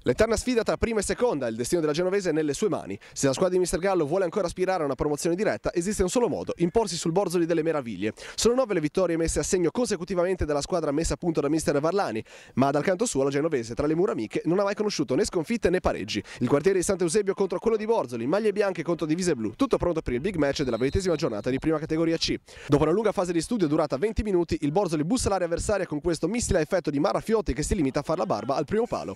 L'eterna sfida tra prima e seconda, il destino della genovese è nelle sue mani. Se la squadra di Mister Gallo vuole ancora aspirare a una promozione diretta, esiste un solo modo: imporsi sul Borzoli delle Meraviglie. Sono 9 le vittorie messe a segno consecutivamente dalla squadra messa a punto da Mister Varlani, ma dal canto suo la genovese, tra le mura amiche, non ha mai conosciuto né sconfitte né pareggi. Il quartiere di Sant'Eusebio contro quello di Borzoli, maglie bianche contro divise blu, tutto pronto per il big match della 20ª giornata di prima categoria C. Dopo una lunga fase di studio durata 20 minuti, il Borzoli bussa l'area avversaria con questo missile a effetto di Marafiotti che si limita a far la barba al primo palo.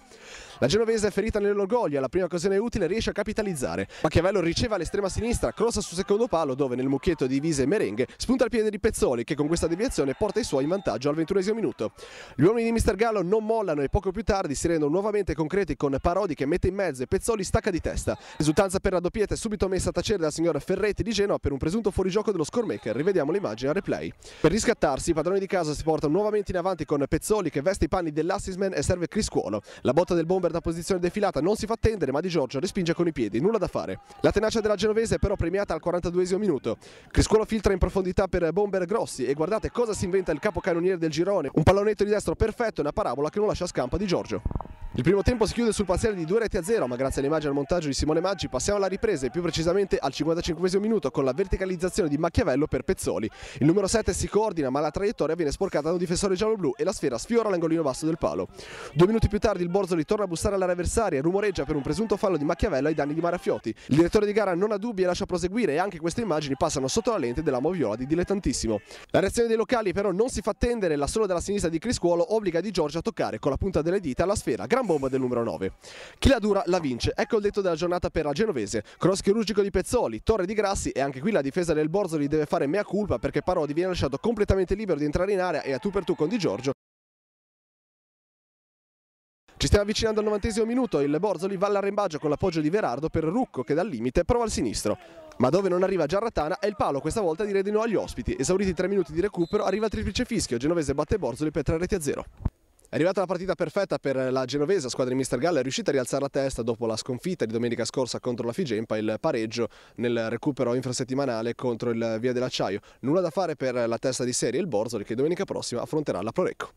La genovese è ferita nell'orgoglio e alla prima occasione utile riesce a capitalizzare. Machiavello riceve all'estrema sinistra, crossa sul secondo palo dove nel mucchietto di divise e merengue spunta il piede di Pezzoli che con questa deviazione porta i suoi in vantaggio al 21esimo minuto. Gli uomini di Mister Gallo non mollano e poco più tardi si rendono nuovamente concreti con Parodi che mette in mezzo e Pezzoli stacca di testa. Risultanza per la doppietta è subito messa a tacere dal signor Ferretti di Genova per un presunto fuorigioco dello scoremaker. Rivediamo l'immagine a replay. Per riscattarsi i padroni di casa si portano nuovamente in avanti con Pezzoli che veste i panni dell'assisman e serve Criscuolo. La botta del bomber da posizione defilata non si fa attendere, ma Di Giorgio respinge con i piedi, nulla da fare. La tenacia della genovese è però premiata al 42esimo minuto. Criscuolo filtra in profondità per bomber grossi e guardate cosa si inventa il capocannoniere del girone, un pallonetto di destro perfetto e una parabola che non lascia scampo a Di Giorgio. Il primo tempo si chiude sul parziale di 2-0, ma grazie all'immagine e al montaggio di Simone Maggi passiamo alla ripresa e più precisamente al 55esimo minuto con la verticalizzazione di Machiavello per Pezzoli. Il numero 7 si coordina ma la traiettoria viene sporcata da un difensore giallo-blu e la sfera sfiora l'angolino basso del palo. 2 minuti più tardi il Borzoli torna a bussare all'area avversaria e rumoreggia per un presunto fallo di Machiavello ai danni di Marafiotti. Il direttore di gara non ha dubbi e lascia proseguire e anche queste immagini passano sotto la lente della moviola di Dilettantissimo. La reazione dei locali però non si fa attendere, la sola della sinistra di Criscuolo obbliga Di Giorgio a toccare con la punta delle dita la sfera, gran bomba del numero 9. Chi la dura la vince, ecco il detto della giornata per la genovese. Cross chirurgico di Pezzoli, torre di Grassi e anche qui la difesa del Borzoli deve fare mea culpa perché Parodi viene lasciato completamente libero di entrare in area e a tu per tu con Di Giorgio. Ci stiamo avvicinando al 90esimo minuto, il Borzoli va all'arrembaggio con l'appoggio di Verardo per Rucco che dal limite prova al sinistro. Ma dove non arriva Giarratana è il palo questa volta di Redino agli ospiti. Esauriti 3 minuti di recupero arriva il triplice fischio, genovese batte Borzoli per 3-0. È arrivata la partita perfetta per la genovese, la squadra di Mister Gallo è riuscita a rialzare la testa dopo la sconfitta di domenica scorsa contro la Figempa, il pareggio nel recupero infrasettimanale contro il Via dell'Acciaio. Nulla da fare per la testa di serie, il Borzoli che domenica prossima affronterà la Prorecco.